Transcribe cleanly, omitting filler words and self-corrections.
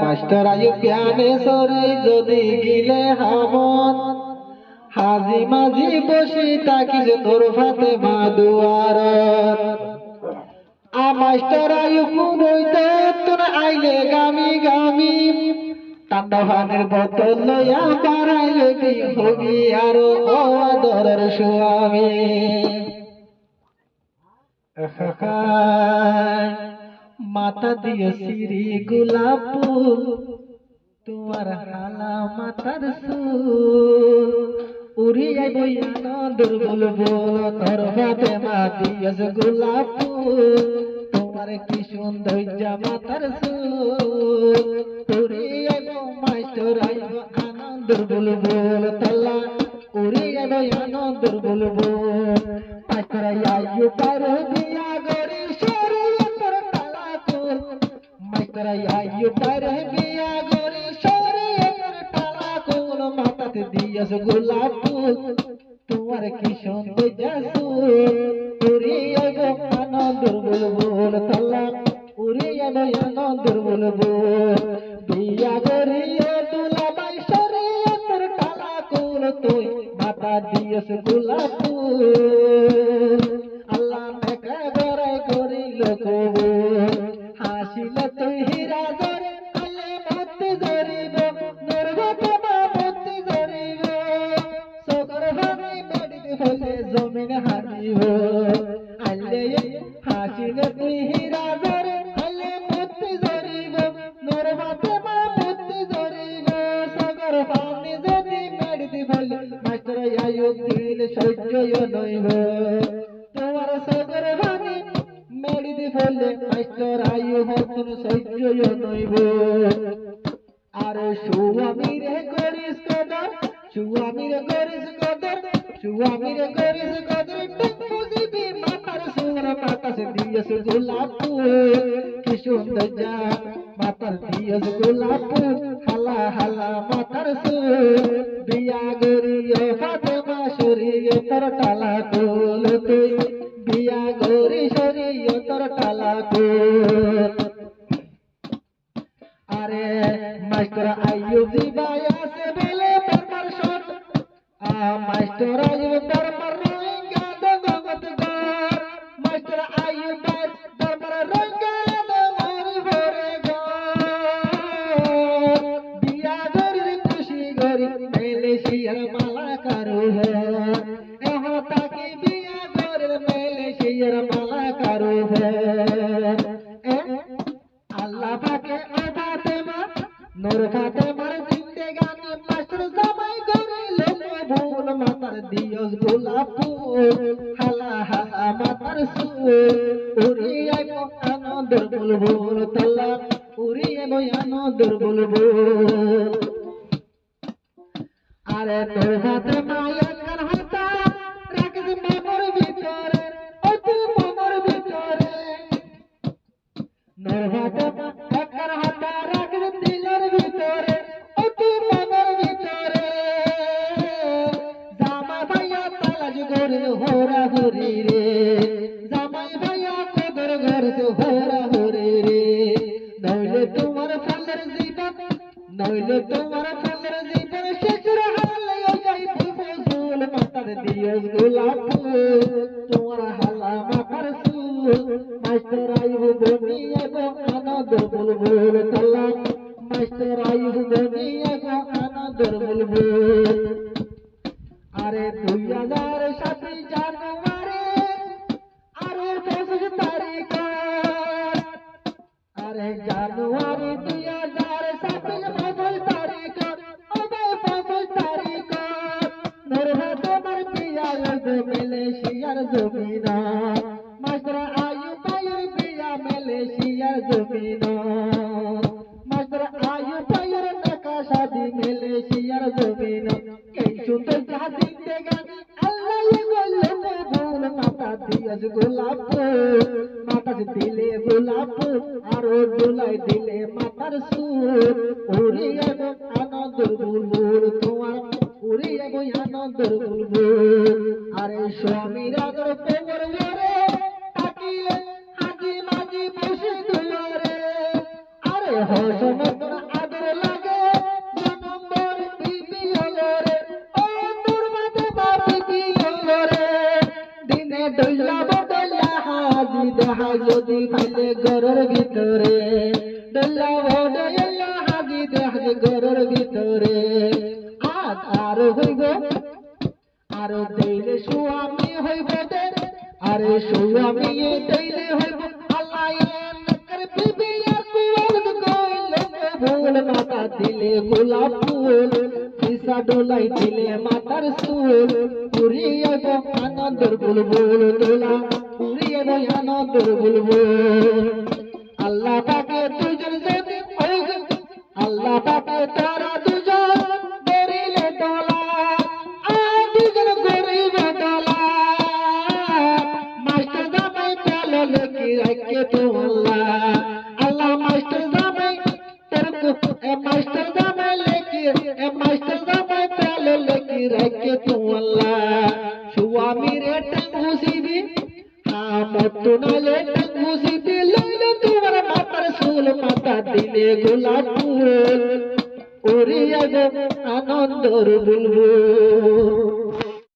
master Ayub জ্ঞানে সরে যদি গিলে হামন হাজি মাঝি বসি তাকিস তোর ফাতে মা দুয়ার মাস্টার আয়ুব বইতে তোর আইলে গামি গামি ঠান্ডা পানির বোতল লইয়া বাড়াইলে কি হবি আর ও আদরের স্বামী মাথা দিয়ে সিঁড়ি গোলাপ ফুল তোমার হালা মাথার সুর উড়িয়ে বইয়ানো দুর্বল বল তোর বাদে মাতিয়েছ গোলাপ ফুল তোমার কি সৌন্দর্য মাথার সুর উড়িয়ে মাস্টার আইব আনন্দের বুলবুল তল্লা উড়িয়ে বইয়ানো দুর্বল বল মাস্টার আইব পার দিয়া গরি সরে তোর কালা ফুল মাস্টার আইব পার দিয়া গরি সরে তোর কালা ফুল মাথাতে দিয়েছ গোলাপ ফুল তোমার কি সৌন্দর্য সুর উড়িয়ে আনন্দের বুলবুল তল্লা উড়িয়ে আনন্দের বুলবুল দিয়া গরিয়ে তুলা বাইসরে তোর কালা কুল তুই মাথা দিয়েছ গোলাপ ফুল আল্লাহ দেখা গড়াই করিল কবুল হাসিলে তুই হীরা জরে আলে মতি জরিব নরবতে মা মতি জরিব সগর ভাঙি মেডিতে হলে জমিন হারিব আলে হাসিলে তুই হীরা জরে আলে মতি জরিব নরবতে মা মতি জরিব সগর ভাঙি যদি মেডিতে হলে মাস্টার আয়ুব দিল সহ্য নইব তোমার সগর ভাঙি মেডিতে হলে মাস্টার আয়ুব হতন সহ্য নইব আর সুয়ামীরে করিস কদর সুয়ামীরে করিস কদর সুয়ামীরে করিস কদর বুঝিবি মাতার সুর বাতাসে দিয়েছ গোলাপ ফুল কি সুন্দর যা মাতার দিয়েছ গোলাপ ফুল হালা হালা মাতার সুর বিয়া গরিয়ে ফাতেমা সরিয়ে তোর টালা কুল তুই বিয়া গরি সরিয়ে তোর টালা কুল আরে মাস্টার আইয়ুব দিবাই আছে বেলে দরবার শট মাস্টার আইয়ুব দরবার রোহিঙ্গা জগত গর মাস্টার আইয়ুব দরবার রোহিঙ্গা মরি ভরে গর বিয়া গরি খুশি গরি মালয়েশিয়ার মালা কারু হে এখন তাকে বিয়া গরি মালয়েশিয়ার মালা কারু হে আল্লাহ পাকে ও ফাতেমা নূর ফাতেমার জিন্দেগানি মাস্টার জামাই করিল ভুল মাতার দিয়স গোলাপ ফুল হালা হালা মাতার সুর উড়িয়ে আনন্দের বুলবুল তল্লা উড়িয়ে আনন্দের বুলবুল আরে নূর ফাতেমা একখান হাতা রাখিস মনের ভিতরে অতি মনের ভিতরে নূর ফাতেমা একখান হাতা রাখিস দিলের ভিতরে অতি মনের ভিতরে জামাই ভাইয়া তালাশ করে হোরা হরি রে জামাই ভাইয়া কদর ঘরে হোরা হরি রে নইলে তোমার ফালের জীবন নইলে তোমার ফালের জীবন শেষের হালে যাই ফুল মাতার দিয়েছ গোলাপ ফুল তোমার হালা মাথার সুল মাস্টার আইব বনি এবং আনন্দের বুলবুল তল্লা মাস্টার আইব বনি এবং আনন্দের বুলবুল আরে 2007 জানুয়ারি আরে 25 তারিখ আরে জানুয়ারি 2007 25 তারিখ ও ভাই 25 তারিখ নূর ফাতেমার বিয়া মালয়েশিয়ার জমিনা মাস্টার আইয়ুব ভাইয়ের বিয়া মালয়েশিয়ার জমিনা মাস্টার আইয়ুব ভাইয়ের টাকা শাদি মালয়েশিয়ার জমিনা এই সুন্দর যা জিন্দেগানি আল্লাহ গলে ভুল মাতা দিয়েছ গোলাপ ফুল মাতা দিলে গোলাপ ফুল আরো ডোলাই দিলে মাতার সুর উড়িয়ে আনন্দের বুলবুল তোমার উড়িয়ে আনন্দের বুলবুল আরে স্বামীর আদর কোমর ভরে তাকিলে হাজি মাঝি বসে হসন আদর লাগে জনম্বর বিবি হলো রে ও তোর মাঝে বা বিবি হলো রে দিনে ডইলা বদলা হাজি দেখা যদি ফাইলে ঘরের ভিতরে ডইলা বদলা হাজি দেখা ঘরের ভিতরে আর হইব আর দেইলে স্বামী হইব দে আরে স্বামী দেইলে হইব আল্লাহ নকর বিবি আর কুয়াল কইলে ভুল মাতা দিলে গোলাপ ফুল পিসা ডোলাই দিলে মাতার সুল পুরিয়ে গো আনন্দের বুলবুল দোলা পুরিয়ে গো আনন্দের বুলবুল আল্লাহ পাকে দুজন যদি আল্লাহ পাকে তারা দুজন গরিলে দোলা আর দুজন গরিব দোলা মাস্টার জামাই পেল লেখি রাখে তো আল্লাহ আল্লাহ মাস্টার জামাই মাস্টার জামাই লেখি মাস্টার জামাই পেল লেখি রাখে তো আল্লাহ স্বামী রে টাঙ্গুসিবি মতো নালে টাঙ্গুসিবি লইলে তোমার মাতার সুল মাতা দিলে গোলাপ ফুল উড়িয়ে গো আনন্দর বুলবুল